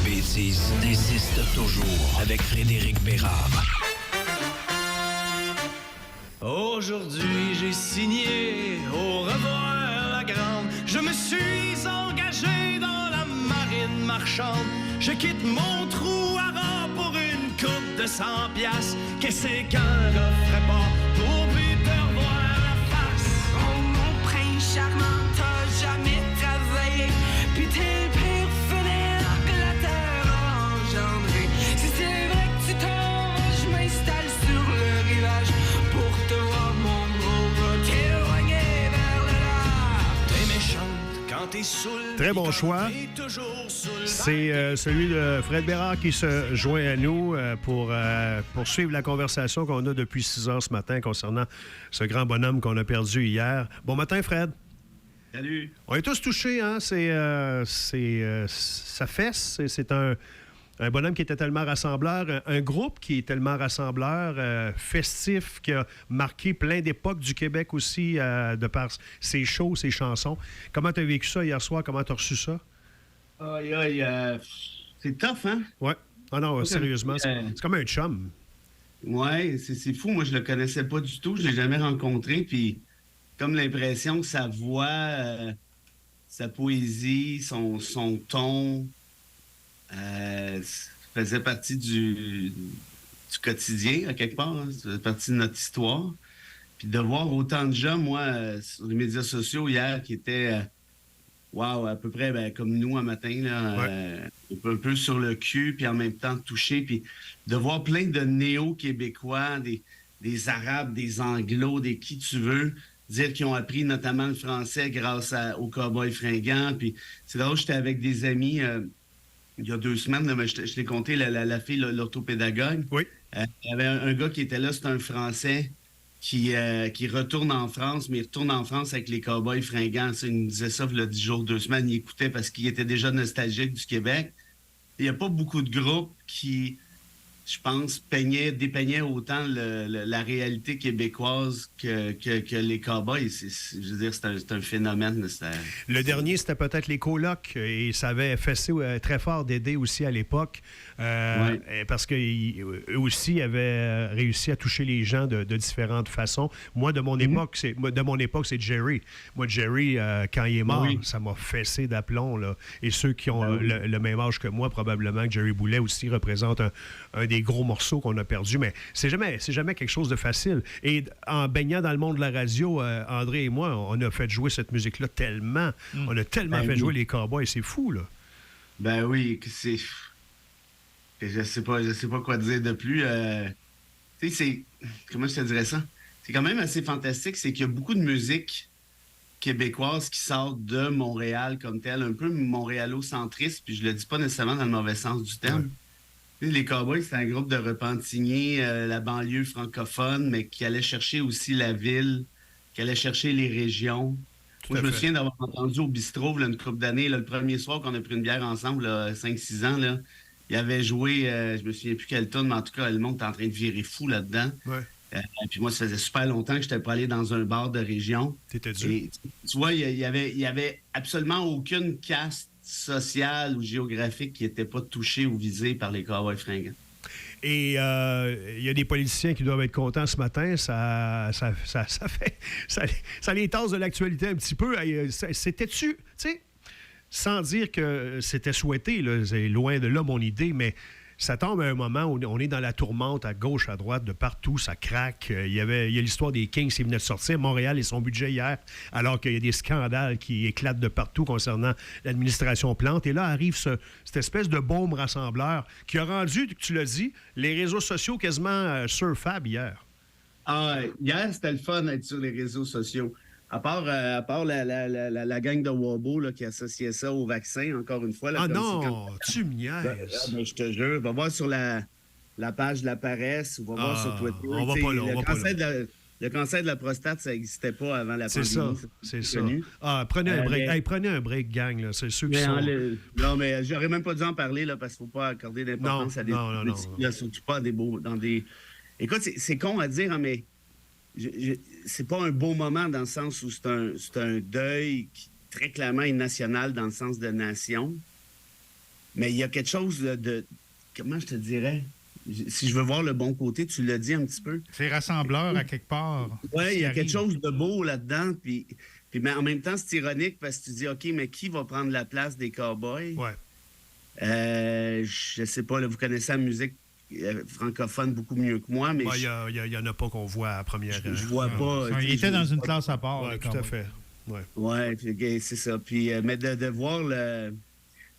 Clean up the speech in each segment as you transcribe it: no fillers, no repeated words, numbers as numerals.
bêtises insiste toujours avec Frédéric Bérard. Aujourd'hui, j'ai signé au revoir la grande. Je me suis engagé dans la marine marchande. Je quitte mon trou à rang pour une coupe de 100 piastres. Qu'est-ce qu'un gars ferait pas pour plus te revoir la face? Oh mon prince charmant, t'as jamais travaillé. Puis t'es le pire fidèle que la terre a engendré. Si c'est vrai que tu tombes, je m'installe sur le rivage pour te voir mon gros gars t'éloigner vers le large. T'es méchante quand t'es saoul. Très bon choix. C'est celui de Fred Bérard qui se joint à nous pour suivre la conversation qu'on a depuis 6 heures ce matin concernant ce grand bonhomme qu'on a perdu hier. Bon matin, Fred. Salut. On est tous touchés, hein? Ça fesse. C'est un bonhomme qui était tellement rassembleur, un groupe qui est tellement rassembleur, festif, qui a marqué plein d'époques du Québec aussi, de par ses shows, ses chansons. Comment tu as vécu ça hier soir? Comment tu as reçu ça? C'est tough, hein? Ouais. Ah non, sérieusement, c'est comme un chum. Ouais, c'est fou. Moi, je le connaissais pas du tout. Je l'ai jamais rencontré. Puis, comme l'impression que sa voix, sa poésie, son ton faisait partie du quotidien, à quelque part. Hein. Ça faisait partie de notre histoire. Puis de voir autant de gens, moi, sur les médias sociaux hier, qui étaient... wow, à peu près comme nous un matin, là, un peu sur le cul, puis en même temps touché, puis de voir plein de néo-québécois, des Arabes, des Anglos, des qui tu veux, dire qu'ils ont appris notamment le français grâce aux Cowboys fringants. Puis c'est drôle, j'étais avec des amis il y a 2 semaines, là, mais je l'ai compté, la fille, l'orthopédagogue. Oui. Il y avait un gars qui était là, c'est un Français qui retourne en France, mais il retourne en France avec les Cowboys fringants. Ça, il nous disait ça il y a 10 jours, 2 semaines. Il écoutait parce qu'il était déjà nostalgique du Québec. Il n'y a pas beaucoup de groupes qui, je pense, dépeignaient autant la réalité québécoise que les Cowboys. Je veux dire, c'est un phénomène. Le dernier, c'était peut-être les colocs, et ça avait fessé très fort d'aider aussi à l'époque, parce qu'eux aussi avaient réussi à toucher les gens de différentes façons. Moi, de mon époque, c'est Jerry. Moi, Jerry, quand il est mort, ça m'a fessé d'aplomb, là. Et ceux qui ont le même âge que moi, probablement que Jerry Boulet aussi représente un des gros morceaux qu'on a perdus, mais c'est jamais quelque chose de facile. Et en baignant dans le monde de la radio, André et moi, on a fait jouer cette musique-là tellement. On a tellement fait jouer les Cowboys, c'est fou, là. Ben oui, c'est... Je sais pas quoi dire de plus. Tu sais, c'est... Comment je te dirais ça? C'est quand même assez fantastique, c'est qu'il y a beaucoup de musique québécoise qui sort de Montréal comme tel, un peu montréalo-centriste, puis je le dis pas nécessairement dans le mauvais sens du terme. Ouais. Les Cowboys, c'est un groupe de repentiniers, la banlieue francophone, mais qui allait chercher aussi la ville, qui allait chercher les régions. Moi, je me souviens d'avoir entendu au bistrot une couple d'années, le premier soir qu'on a pris une bière ensemble, 5-6 ans, là, il avait joué, je me souviens plus quelle tune, mais en tout cas, le monde était en train de virer fou là-dedans. Ouais. Puis moi, ça faisait super longtemps que je n'étais pas allé dans un bar de région. T'étais dur. Et, tu vois, il y avait absolument aucune caste sociale ou géographique qui n'était pas touchée ou visée par les Cowboys fringants. Et il y a des politiciens qui doivent être contents ce matin. Ça les tasse de l'actualité un petit peu. C'était-tu, tu sais, sans dire que c'était souhaité, là, c'est loin de là mon idée, mais ça tombe à un moment où on est dans la tourmente à gauche, à droite, de partout, ça craque. Il y a l'histoire des Kings qui venait de sortir, Montréal et son budget hier, alors qu'il y a des scandales qui éclatent de partout concernant l'administration Plante. Et là arrive cette espèce de baume rassembleur qui a rendu, tu l'as dit, les réseaux sociaux quasiment surfables hier. Ah, hier, c'était le fun d'être sur les réseaux sociaux. À part la gang de Wabo là, qui associait ça au vaccin, encore une fois. Là, non, tu me niaises. Ben, je te jure, va voir sur la page de la paresse ou va voir sur Twitter. On va pas là, le cancer de la prostate, ça n'existait pas avant la pandémie. C'est ça. Ah, prenez un break. Prenez un break, gang. Là. C'est ceux qui sont... Non, mais j'aurais même pas dû en parler là, parce qu'il ne faut pas accorder d'importance à des... Non. Surtout pas dans des... Écoute, c'est con à dire, hein, mais... c'est pas un beau moment dans le sens où c'est un deuil qui très clairement est national dans le sens de nation. Mais il y a quelque chose comment je te dirais? Si je veux voir le bon côté, tu l'as dit un petit peu. C'est rassembleur à quelque part. Oui, il y a quelque chose de beau là-dedans. Puis mais en même temps, c'est ironique parce que tu dis, OK, mais qui va prendre la place des cowboys? Ouais. Je sais pas, là, vous connaissez la musique francophone beaucoup mieux que moi, mais Il y en a pas qu'on voit à première. je vois pas. Il était dans une classe à part. Oui, tout à fait. Ouais. Ouais, puis, c'est ça. Puis, mais de voir le...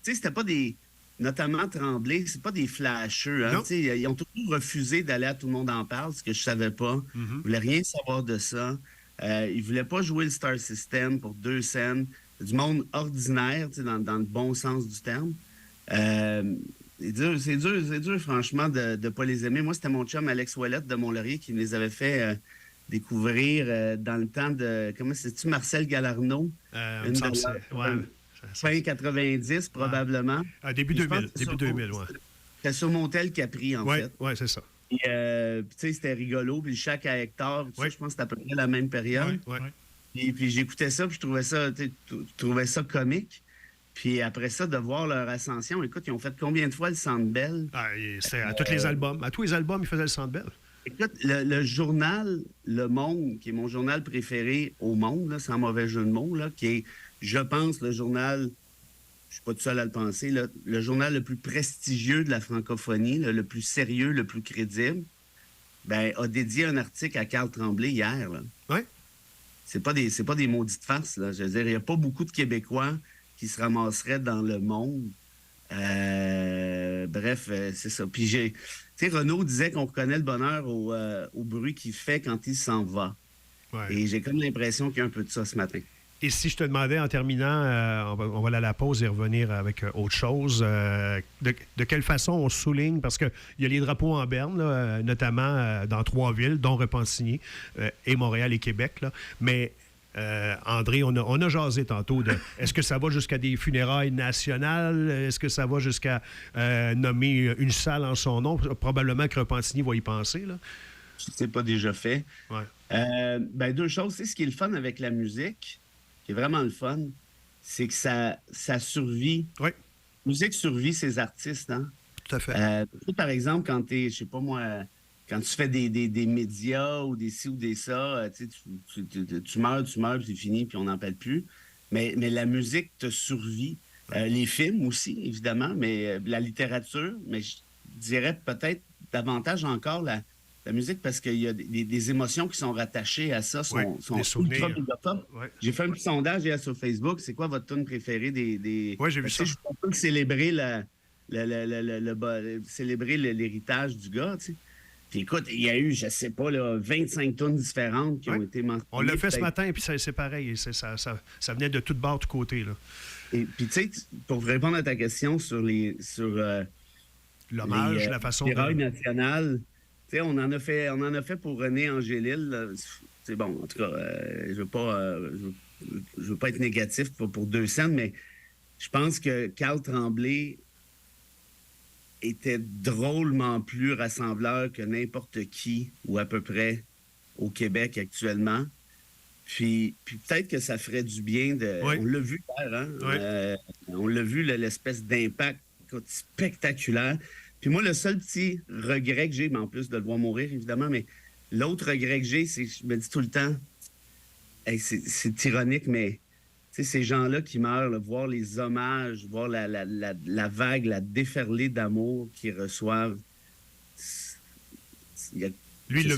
Tu sais, c'était pas des... Notamment Tremblay, c'est pas des flasheux. Hein? Ils ont toujours refusé d'aller à Tout le monde en parle, ce que je savais pas. Ils voulaient rien savoir de ça. Ils voulaient pas jouer le Star System pour 2 scènes. C'est du monde ordinaire, dans le bon sens du terme. C'est dur, franchement, de ne pas les aimer. Moi, c'était mon chum Alex Ouellette de Mont-Laurier qui me les avait fait découvrir dans le temps de... Comment c'est-tu? Marcel Galarneau? Fin 90, probablement. Début 2000, oui. C'était sur Montel Capri, en fait. Oui, c'est ça. Puis, tu sais, c'était rigolo. Puis, le Chac à Hector, ça, je pense que c'était à peu près la même période. Ouais. Puis j'écoutais ça, puis je trouvais ça comique. Puis après ça, de voir leur ascension, écoute, ils ont fait combien de fois le Centre Bell? C'était à tous les albums. À tous les albums, ils faisaient le Centre Bell. Écoute, le journal Le Monde, qui est mon journal préféré au monde, là, sans mauvais jeu de mots, là, qui est, je pense, le journal, je suis pas tout seul à le penser, là, le journal le plus prestigieux de la francophonie, là, le plus sérieux, le plus crédible, a dédié un article à Carl Tremblay hier. Oui. C'est pas des maudites farces, là. Je veux dire, il n'y a pas beaucoup de Québécois qui se ramasseraient dans le monde. Bref, c'est ça. Puis tu sais, Renaud disait qu'on reconnaît le bonheur au bruit qu'il fait quand il s'en va. Ouais. Et j'ai comme l'impression qu'il y a un peu de ça ce matin. Et si je te demandais en terminant, on va aller à la pause et revenir avec autre chose, de quelle façon on souligne, parce qu'il y a les drapeaux en berne, là, notamment dans 3 villes, dont Repentigny et Montréal et Québec, là, mais André, on a jasé tantôt de est-ce que ça va jusqu'à des funérailles nationales? Est-ce que ça va jusqu'à nommer une salle en son nom? Probablement que Repentigny va y penser, là. C'est pas déjà fait. Ouais. 2 choses. C'est ce qui est le fun avec la musique, qui est vraiment le fun, c'est que ça survit. Oui. La musique survit ses artistes, hein? Tout à fait. Par exemple, quand tu es, je sais pas moi, quand tu fais des médias ou des ci ou des ça, tu meurs, puis c'est fini, puis on n'en parle plus. Mais la musique te survit. Les films aussi, évidemment, mais la littérature, mais je dirais peut-être davantage encore la musique, parce qu'il y a des émotions qui sont rattachées à ça, sont ultra mégapop. Ouais. J'ai fait un petit sondage hier sur Facebook. C'est quoi votre tune préférée des... Oui, j'ai vu ça. Je peux célébrer célébrer l'héritage du gars, tu sais. Puis écoute, il y a eu, je sais pas, là, 25 tunes différentes qui ont été mentionnées. On l'a fait ce matin, et puis c'est pareil. Ça venait de toutes bords, de tous côtés, là. Et puis, tu sais, pour répondre à ta question sur l'hommage, la façon les rails nationales, tu sais, on en a fait pour René Angélil. C'est bon, en tout cas, je veux pas être négatif pour 2 scènes, mais je pense que Carl Tremblay était drôlement plus rassembleur que n'importe qui, ou à peu près, au Québec actuellement. Puis peut-être que ça ferait du bien de... Oui. On l'a vu hier, hein? Oui. On l'a vu, l'espèce d'impact spectaculaire. Puis moi, le seul petit regret que j'ai, mais en plus de le voir mourir, évidemment, mais l'autre regret que j'ai, c'est que je me dis tout le temps, hey, c'est ironique, mais ces gens-là qui meurent, là, voir les hommages, voir la vague, la déferlée d'amour qu'ils reçoivent. Lui, il l'a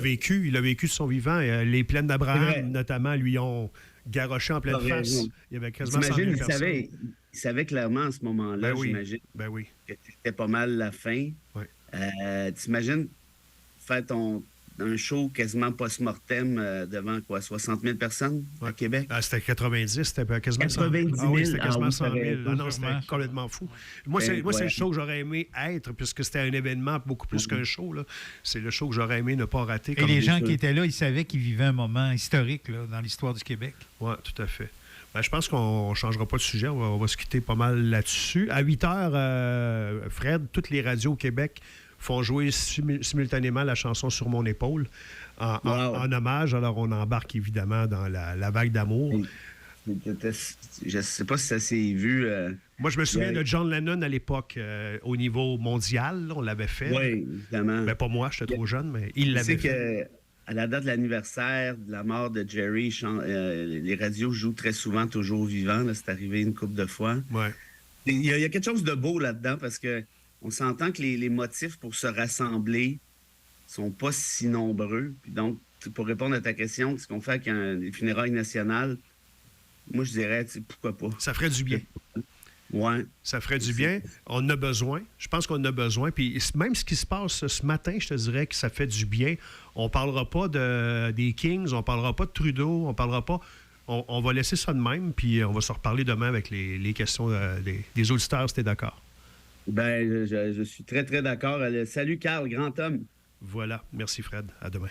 vécu de son vivant. Les plaines d'Abraham, notamment, lui ont garoché en pleine face. Il y avait quasiment 100 000 personnes. Il savait clairement à ce moment-là, j'imagine, que c'était pas mal la fin. Ouais. T'imagines faire un show quasiment post-mortem devant 60 000 personnes à Québec? C'était 90, c'était quasiment 90 000. 100 000. Oui, c'était quasiment 100 000. Non, C'était complètement fou. Moi, c'est le show que j'aurais aimé être, puisque c'était un événement beaucoup plus qu'un show, là. C'est le show que j'aurais aimé ne pas rater. Et les gens qui étaient là, ils savaient qu'ils vivaient un moment historique là, dans l'histoire du Québec. Oui, tout à fait. Je pense qu'on ne changera pas de sujet. On va se quitter pas mal là-dessus. À 8 heures, Fred, toutes les radios au Québec font jouer simultanément la chanson Sur mon épaule en hommage. Alors, on embarque évidemment dans la vague d'amour. Je ne sais pas si ça s'est vu Moi, je me souviens Ouais. de John Lennon à l'époque, au niveau mondial, là, on l'avait fait. Oui, évidemment. Ben, pas moi, j'étais trop jeune, mais il Tu l'avait sais fait. qu'à la date de l'anniversaire de la mort de Jerry, les radios jouent très souvent Toujours vivant. Là, c'est arrivé une couple de fois. Ouais. Il y a quelque chose de beau là-dedans parce que on s'entend que les motifs pour se rassembler sont pas si nombreux. Puis donc, pour répondre à ta question, ce qu'on fait avec les funérailles nationales, moi, je dirais, pourquoi pas? Ça ferait du bien. Ouais. Ça ferait du bien. On en a besoin. Je pense qu'on en a besoin. Puis même ce qui se passe ce matin, je te dirais que ça fait du bien. On parlera pas des Kings, on parlera pas de Trudeau, on parlera pas... On va laisser ça de même, puis on va se reparler demain avec les questions des auditeurs, si tu es d'accord. Ben, je suis très, très d'accord. Salut, Carl, grand homme. Voilà. Merci, Fred. À demain.